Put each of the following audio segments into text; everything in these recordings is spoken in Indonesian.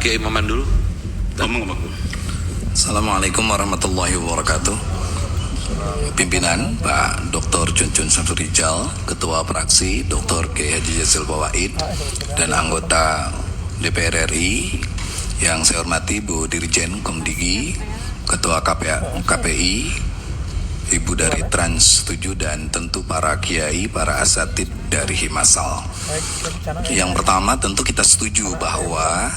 Kiai Maman dulu. Ngomong. Assalamualaikum warahmatullahi wabarakatuh. Pimpinan Pak Dr. Chun Samsurijal, Ketua Fraksi Dr. Kiai Haji Jazil Bawaid, dan anggota DPR RI yang saya hormati Bu Dirjen Komdigi, Ketua KPI, Ibu dari Trans 7, dan tentu para kiai, para asatid dari Himasal. Yang pertama, tentu kita setuju bahwa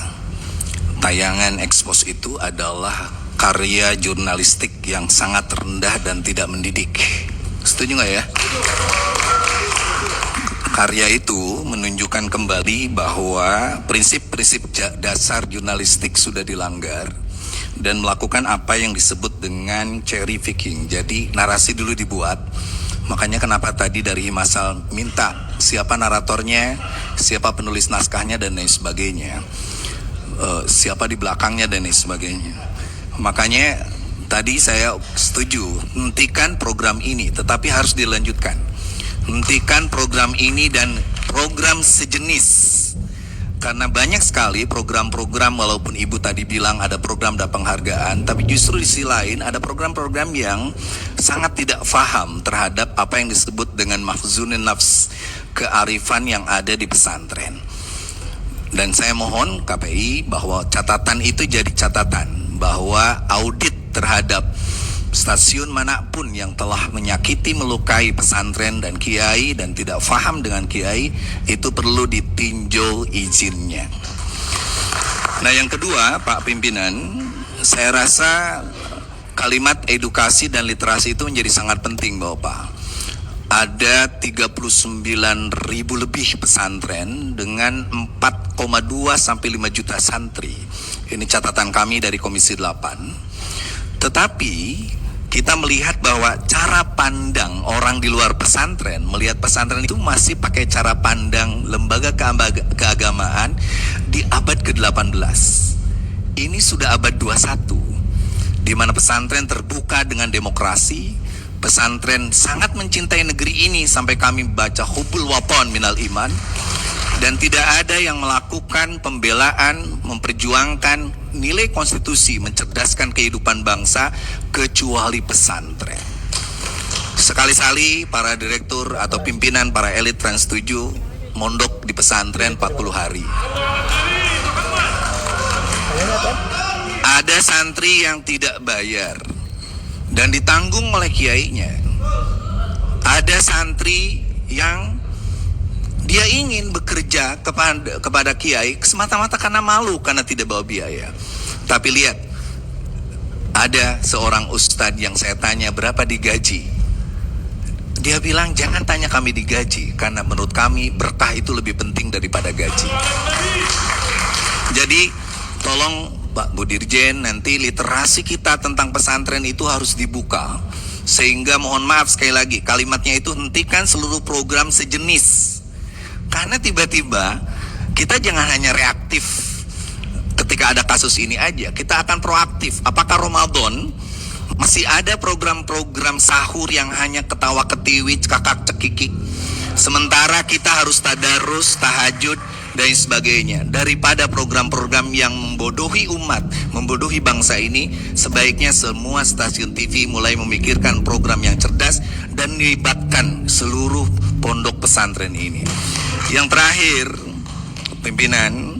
tayangan ekspos itu adalah karya jurnalistik yang sangat rendah dan tidak mendidik. Setuju nggak ya? Karya itu menunjukkan kembali bahwa prinsip-prinsip dasar jurnalistik sudah dilanggar dan melakukan apa yang disebut dengan cherry picking. Jadi narasi dulu dibuat. Makanya kenapa tadi dari Himasal minta siapa naratornya, siapa penulis naskahnya, dan lain sebagainya. Siapa di belakangnya dan lain sebagainya. Makanya tadi saya setuju, hentikan program ini, tetapi harus dilanjutkan. Hentikan program ini dan program sejenis. Karena banyak sekali program-program, walaupun Ibu tadi bilang ada program dan penghargaan, tapi justru di sisi lain ada program-program yang sangat tidak paham terhadap apa yang disebut dengan mahzunin nafs, kearifan yang ada di pesantren. Dan saya mohon KPI bahwa catatan itu jadi catatan, bahwa audit terhadap stasiun manapun yang telah menyakiti, melukai pesantren dan kiai dan tidak paham dengan kiai, itu perlu ditinjau izinnya. Nah, yang kedua, Pak Pimpinan, saya rasa kalimat edukasi dan literasi itu menjadi sangat penting, Bapak. Ada 39.000 lebih pesantren dengan 4,2 sampai 5 juta santri. Ini catatan kami dari Komisi 8. Tetapi kita melihat bahwa cara pandang orang di luar pesantren melihat pesantren itu masih pakai cara pandang lembaga keagamaan di abad ke-18. Ini sudah abad 21, di mana pesantren terbuka dengan demokrasi. Pesantren sangat mencintai negeri ini sampai kami baca hubul waton minal iman, dan tidak ada yang melakukan pembelaan, memperjuangkan nilai konstitusi, mencerdaskan kehidupan bangsa kecuali pesantren. Sekali-sali para direktur atau pimpinan para elit Trans 7 mondok di pesantren 40 hari. Ada santri yang tidak bayar dan ditanggung oleh kiainya. Ada santri yang dia ingin bekerja kepada kiai semata-mata karena malu, karena tidak bawa biaya. Tapi lihat, ada seorang ustadz yang saya tanya berapa digaji. Dia bilang jangan tanya kami digaji, karena menurut kami berkah itu lebih penting daripada gaji. Jadi tolong Pak Bu Dirjen, nanti literasi kita tentang pesantren itu harus dibuka. Sehingga mohon maaf sekali lagi, kalimatnya itu hentikan seluruh program sejenis. Karena tiba-tiba kita jangan hanya reaktif ketika ada kasus ini aja, kita akan proaktif. Apakah Ramadan masih ada program-program sahur yang hanya ketawa ketiwi, cekakak cekikik, sementara kita harus tadarus, tahajud dan sebagainya. Daripada program-program yang membodohi umat, membodohi bangsa ini, sebaiknya semua stasiun TV mulai memikirkan program yang cerdas dan melibatkan seluruh pondok pesantren ini. Yang terakhir, pimpinan,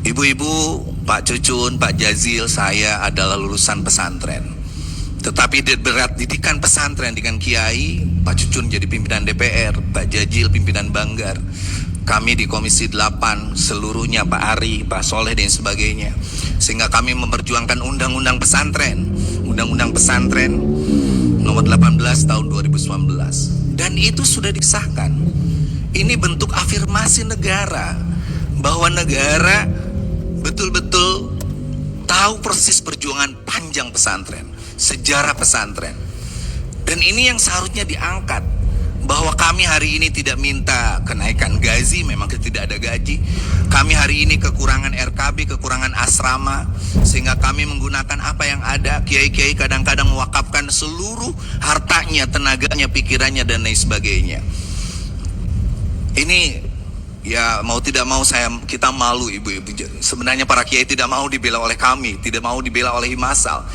ibu-ibu, Pak Cucun, Pak Jazil, saya adalah lulusan pesantren. Tetapi di berat didikan pesantren dengan kiai, Pak Cucun jadi pimpinan DPR, Pak Jazil pimpinan Banggar, kami di Komisi 8 seluruhnya, Pak Ari, Pak Soleh dan sebagainya. Sehingga kami memperjuangkan undang-undang pesantren, undang-undang pesantren nomor 18 tahun 2019. Dan itu sudah disahkan. Ini bentuk afirmasi negara, bahwa negara betul-betul tahu persis perjuangan panjang pesantren, sejarah pesantren. Dan ini yang seharusnya diangkat, bahwa kami hari ini tidak minta kenaikan gaji, memang tidak ada gaji. Kami hari ini kekurangan RKB, kekurangan asrama, sehingga kami menggunakan apa yang ada. Kiai-kiai kadang-kadang mewakafkan seluruh hartanya, tenaganya, pikirannya dan lain sebagainya. Ini Ya mau tidak mau kita malu ibu-ibu. Sebenarnya para kiai tidak mau dibela oleh kami, tidak mau dibela oleh Himasal.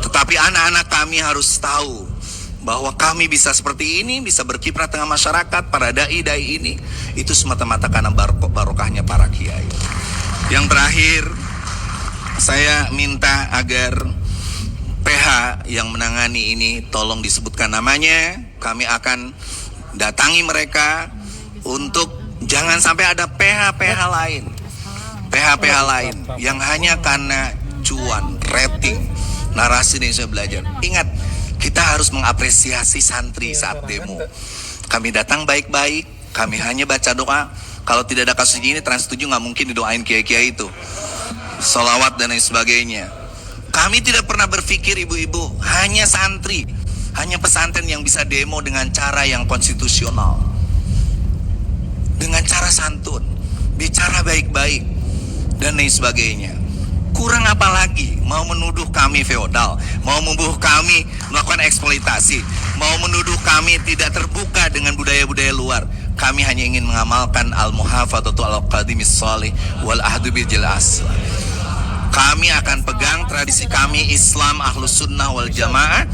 Tetapi anak-anak kami harus tahu bahwa kami bisa seperti ini, bisa berkiprah tengah masyarakat, para dai-dai ini. Itu semata-mata karena barokahnya para kiai. Yang terakhir, saya minta agar PH yang menangani ini tolong disebutkan namanya. Kami akan datangi mereka untuk jangan sampai ada PH-PH lain. PH-PH lain yang hanya karena cuan, rating, narasi yang saya belajar. Ingat, kita harus mengapresiasi santri saat demo. Kami datang baik-baik, kami hanya baca doa. Kalau tidak ada kasus ini, Trans 7 nggak mungkin didoain kiai-kiai itu. Sholawat dan lain sebagainya. Kami tidak pernah berpikir ibu-ibu, hanya santri, hanya pesantren yang bisa demo dengan cara yang konstitusional. Dengan cara santun, bicara baik-baik, dan lain sebagainya. Kurang apa lagi? Mau menuduh kami feodal, mau menuduh kami melakukan eksploitasi, mau menuduh kami tidak terbuka dengan budaya-budaya luar. Kami hanya ingin mengamalkan al-muhafadzatu al-qadimis shalih wal ahdu bil jelas. Kami akan pegang tradisi kami Islam Ahlus Sunnah wal Jamaah.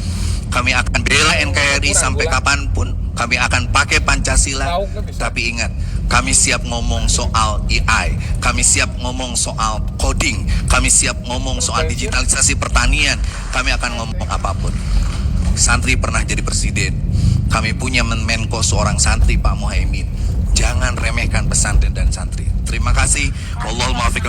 Kami akan bela NKRI sampai kapanpun. Kami akan pakai Pancasila. Tapi ingat, kami siap ngomong soal AI, kami siap ngomong soal coding, kami siap ngomong soal digitalisasi pertanian. Kami akan ngomong apapun. Santri pernah jadi presiden. Kami punya Menko seorang santri, Pak Muhaimin. Jangan remehkan pesantren dan santri. Terima kasih. Wallahul muwaffiq.